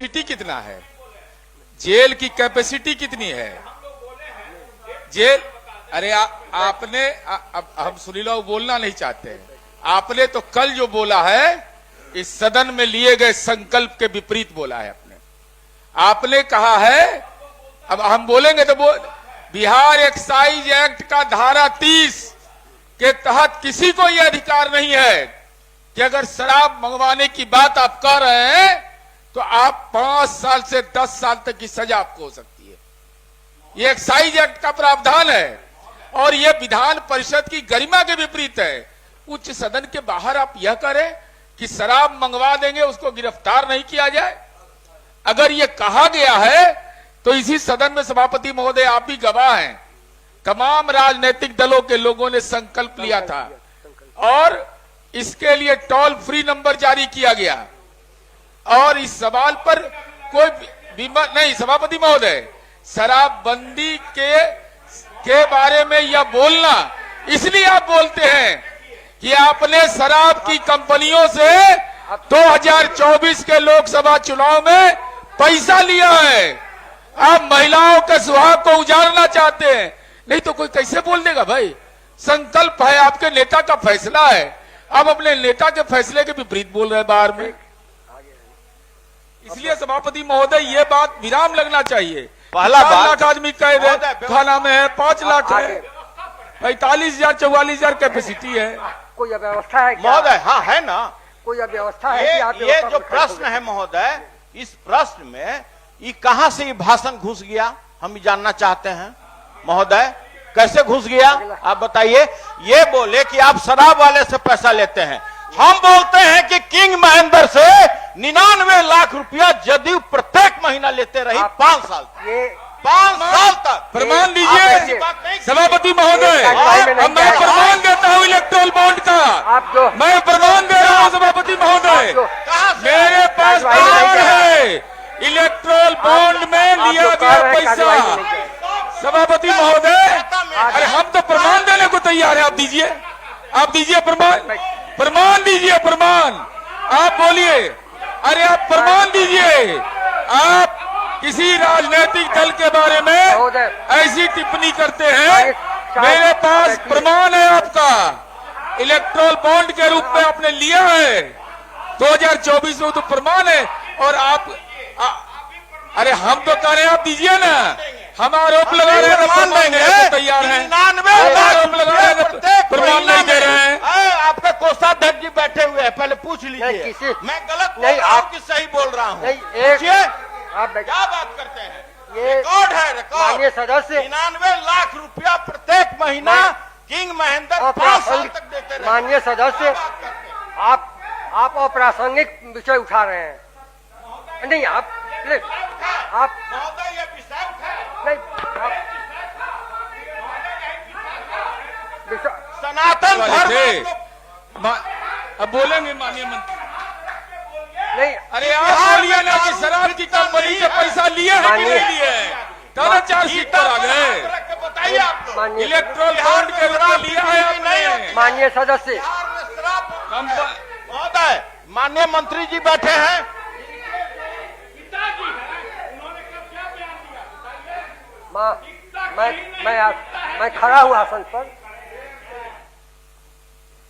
Capacity कितना है, jail की कैपेसिटी कितनी है जेल। अरे आपने अब हम सुनील बोलना नहीं चाहते हैं, आपने तो कल जो बोला है इस सदन में लिए गए संकल्प के विपरीत बोला है। आपने कहा है, अब हम बोलेंगे तो बिहार एक्साइज एक्ट का धारा 30 के तहत किसी को यह अधिकार नहीं है कि अगर शराब मंगवाने की बात आप कर रहे हैं तो आप 5 साल से 10 साल तक की सजा आपको हो सकती है। ये एक्साइज एक्ट का प्रावधान है और यह विधान परिषद की गरिमा के विपरीत है। उच्च सदन के बाहर आप यह करें कि शराब मंगवा देंगे, उसको गिरफ्तार नहीं किया जाए। अगर यह कहा गया है तो इसी सदन में सभापति महोदय आप भी गवाह हैं, तमाम राजनीतिक दलों के लोगों ने संकल्प लिया था और इसके लिए टोल फ्री नंबर जारी किया गया। और इस सवाल पर कोई विमर्श नहीं, सभापति महोदय, शराबबंदी के बारे में यह बोलना इसलिए आप बोलते हैं कि आपने शराब की कंपनियों से 2024 के लोकसभा चुनाव में पैसा लिया है। आप महिलाओं के सुहाग को उजाड़ना चाहते हैं, नहीं तो कोई कैसे बोल देगा भाई। संकल्प है, आपके नेता का फैसला है, आप अपने नेता के फैसले के विपरीत बोल रहे हैं बाहर में। इसलिए सभापति महोदय ये बात विराम लगना चाहिए। पहला 5 लाख आदमी कैद है, थाना में है, 5 लाख है, 45,000 44,000 कैपेसिटी है। कोई व्यवस्था है महोदय? हाँ है ना, कोई व्यवस्था है कि आप ये जो प्रश्न है महोदय, इस प्रश्न में ये कहां से ये भाषण घुस गया हम जानना चाहते हैं महोदय। कैसे घुस गया आप बताइए। ये बोले कि आप शराब वाले से पैसा लेते हैं, हम बोलते हैं कि किंग महेंद्र से 99 लाख रुपया जदयू प्रत्येक महीना लेते रही 5 साल तक। 5 साल तक प्रमाण दीजिए सभापति महोदय। अब मैं प्रमाण देता हूँ इलेक्ट्रोल बॉन्ड का, मैं प्रमाण दे रहा हूँ सभापति महोदय। मेरे पास प्रमाण है, इलेक्ट्रोल बॉन्ड में लिया गया पैसा। सभापति महोदय, अरे हम तो प्रमाण देने को तैयार है, आप दीजिए, आप दीजिए प्रमाण, प्रमाण दीजिए, प्रमाण आप बोलिए। अरे आप प्रमाण दीजिए। आप किसी राजनीतिक दल के बारे में ऐसी टिप्पणी करते हैं, मेरे पास प्रमाण है आपका, इलेक्ट्रोल बॉन्ड के रूप में आपने लिया है 2024 में, तो प्रमाण है। और आप अरे हम तो कह रहे हैं आप दीजिए ना, हम आरोप लगा रहे हैं, प्रमाण देंगे तो तैयार हैं, आरोप लगा रहे हैं, प्रमाण नहीं दे रहे हैं। आपके कोषाध्यक्ष जी बैठे हुए हैं, पहले पूछ लीजिए मैं गलत बोल रहा हूं कि सही बोल रहा हूं। आप क्या बात करते हैं, ये रिकॉर्ड है, रिकॉर्ड। माननीय सदस्य 99 लाख रुपया प्रत्येक महीना किंग महेंद्र 5 साल तक देते रहे। माननीय सदस्य, आप अप्रासंगिक विषय उठा रहे हैं। नहीं आप महोदय ये विषय नहीं, सनातन धर्म अब बोलेंगे माननीय मंत्री। नहीं, अरे आप बोलिए ना कि शराब की कंपनी से पैसा लिए है कि नहीं लिए है, कल 4 सीट पर आ गए। बताइए आपको इलेक्ट्रोल बॉन्ड के रूप में लिया है आपने। माननीय सदस्य महोदय, माननीय मंत्री जी बैठे हैं, मैं खड़ा हूँ आसन पर।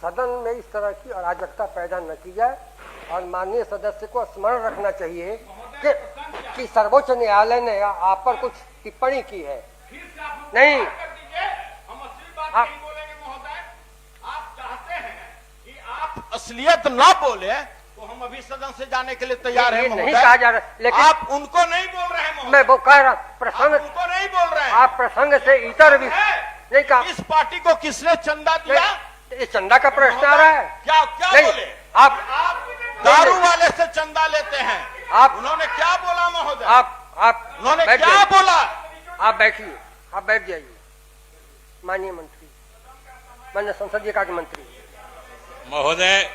सदन में इस तरह की अराजकता पैदा न की जाए और माननीय सदस्य को स्मरण रखना चाहिए कि सर्वोच्च न्यायालय ने आप पर कुछ टिप्पणी की है। नहीं, आप चाहते हैं कि आप असलियत ना बोले तो हम अभी सदन से जाने के लिए तैयार हैं नहीं कहा जा रहा, लेकिन आप उनको नहीं बोल रहे हैं। मैं वो कह रहा प्रसंग, उनको नहीं बोल रहे हैं। आप प्रसंग से इतर भी नहीं कहा। इस पार्टी को किसने चंदा दिया? ये चंदा का प्रश्न आ रहा है। क्या नहीं, बोले? आप दारू वाले से चंदा लेते हैं, उन्होंने क्या बोला महोदय? उन्होंने क्या बोला? आप बैठिए, आप बैठ जाइए। माननीय मंत्री, माननीय संसदीय कार्य मंत्री महोदय,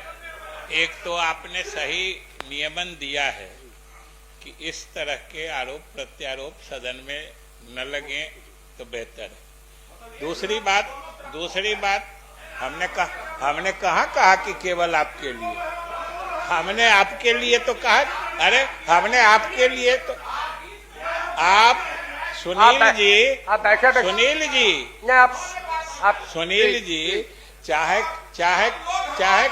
एक तो आपने सही नियमन दिया है कि इस तरह के आरोप प्रत्यारोप सदन में न लगे तो बेहतर है। दूसरी बात हमने कहा कि केवल आपके लिए, हमने आपके लिए तो कहा, अरे हमने आपके लिए तो आप सुनील जी, आप बैठे सुनील जी, नहीं आप सुनील जी, चाहे चाहे चाहे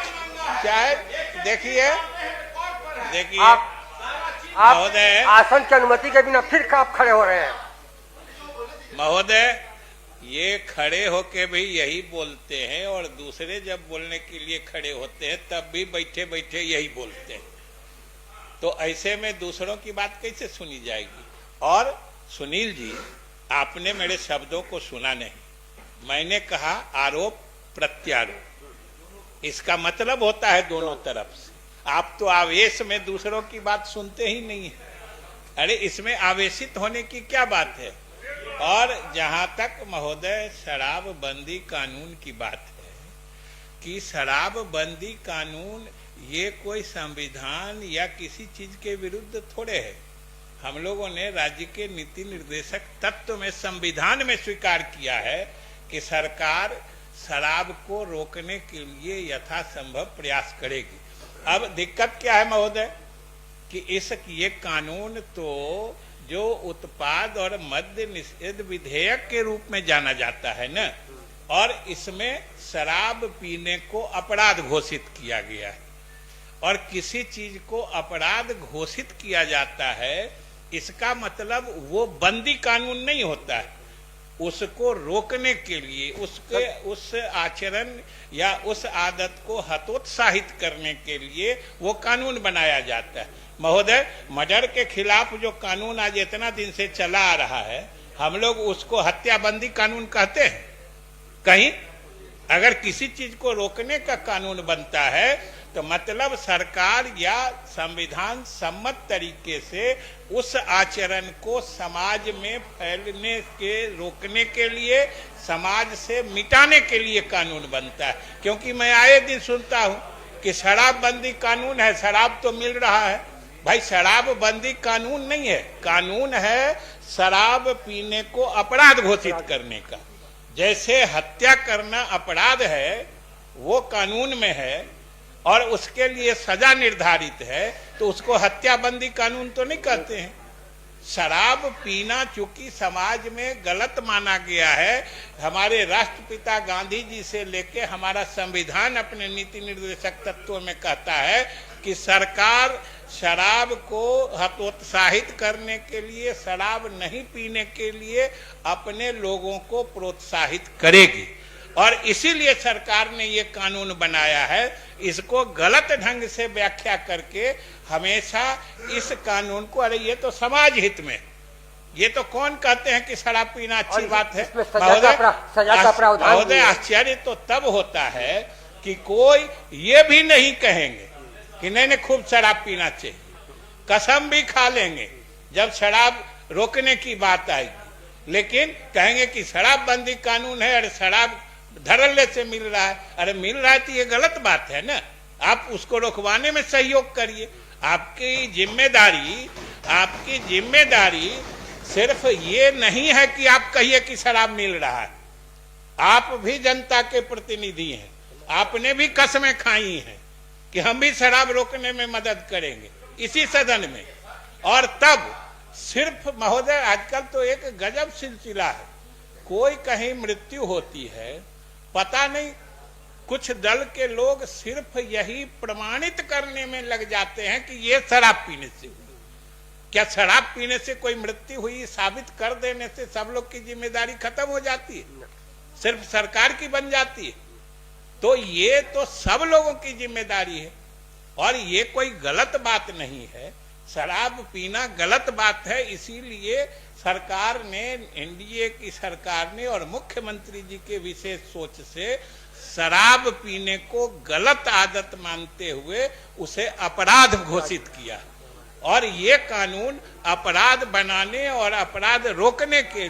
चाहे देखिए आप महोदय, आसन की अनुमति के बिना फिर आप खड़े हो रहे हैं। महोदय, ये खड़े होके भी यही बोलते हैं और दूसरे जब बोलने के लिए खड़े होते हैं तब भी बैठे बैठे यही बोलते हैं, तो ऐसे में दूसरों की बात कैसे सुनी जाएगी। और सुनील जी, आपने मेरे शब्दों को सुना नहीं। मैंने कहा आरोप प्रत्यारोप, इसका मतलब होता है दोनों तरफ से। आप तो आवेश में दूसरों की बात सुनते ही नहीं है। अरे इसमें आवेशित होने की क्या बात है। और जहां तक महोदय शराबबंदी कानून की बात है कि शराबबंदी कानून ये कोई संविधान या किसी चीज के विरुद्ध थोड़े है। हम लोगों ने राज्य के नीति निर्देशक तत्व में संविधान में स्वीकार किया है कि सरकार शराब को रोकने के लिए यथासंभव प्रयास करेगी। अब दिक्कत क्या है महोदय कि ये कानून तो जो उत्पाद और मद्य निषेध विधेयक के रूप में जाना जाता है ना, और इसमें शराब पीने को अपराध घोषित किया गया है। और किसी चीज को अपराध घोषित किया जाता है, इसका मतलब वो बंदी कानून नहीं होता है। उसको रोकने के लिए, उस आचरण या उस आदत को हतोत्साहित करने के लिए वो कानून बनाया जाता है। महोदय, मर्डर के खिलाफ जो कानून आज इतना दिन से चला आ रहा है, हम लोग उसको हत्याबंदी कानून कहते हैं। कहीं अगर किसी चीज को रोकने का कानून बनता है तो मतलब सरकार या संविधान सम्मत तरीके से उस आचरण को समाज में फैलने के रोकने के लिए, समाज से मिटाने के लिए कानून बनता है। क्योंकि मैं आए दिन सुनता हूं कि शराबबंदी कानून है, शराब तो मिल रहा है। भाई शराबबंदी कानून नहीं है, कानून है शराब पीने को अपराध घोषित करने का। जैसे हत्या करना अपराध है वो कानून में है और उसके लिए सजा निर्धारित है, तो उसको हत्याबंदी कानून तो नहीं कहते हैं। शराब पीना चूंकि समाज में गलत माना गया है, हमारे राष्ट्रपिता गांधी जी से लेके हमारा संविधान अपने नीति निर्देशक तत्वों में कहता है कि सरकार शराब को हतोत्साहित करने के लिए, शराब नहीं पीने के लिए अपने लोगों को प्रोत्साहित करेगी। और इसीलिए सरकार ने ये कानून बनाया है। इसको गलत ढंग से व्याख्या करके हमेशा इस कानून को, अरे ये तो समाज हित में, ये तो कौन कहते हैं कि शराब पीना अच्छी बात है। महोदय, आश्चर्य तो तब होता है कि कोई ये भी नहीं कहेंगे कि नहीं खूब शराब पीना चाहिए, कसम भी खा लेंगे जब शराब रोकने की बात आएगी, लेकिन कहेंगे कि शराबबंदी कानून है, अरे शराब धड़ल्ले से मिल रहा है। अरे मिल रहा है तो ये गलत बात है ना, आप उसको रोकवाने में सहयोग करिए। आपकी जिम्मेदारी सिर्फ ये नहीं है कि आप कहिए कि शराब मिल रहा है। आप भी जनता के प्रतिनिधि हैं, आपने भी कस्में खाई हैं कि हम भी शराब रोकने में मदद करेंगे इसी सदन में। और तब सिर्फ महोदय, आजकल तो एक गजब सिलसिला है, कोई कहीं मृत्यु होती है, पता नहीं कुछ दल के लोग सिर्फ यही प्रमाणित करने में लग जाते हैं कि ये शराब पीने से हुई। क्या शराब पीने से कोई मृत्यु हुई साबित कर देने से सब लोग की जिम्मेदारी खत्म हो जाती है, सिर्फ सरकार की बन जाती है? तो ये तो सब लोगों की जिम्मेदारी है और ये कोई गलत बात नहीं है। शराब पीना गलत बात है, इसीलिए सरकार ने, एनडीए की सरकार ने और मुख्यमंत्री जी के विशेष सोच से शराब पीने को गलत आदत मानते हुए उसे अपराध घोषित किया। और ये कानून अपराध बनाने और अपराध रोकने के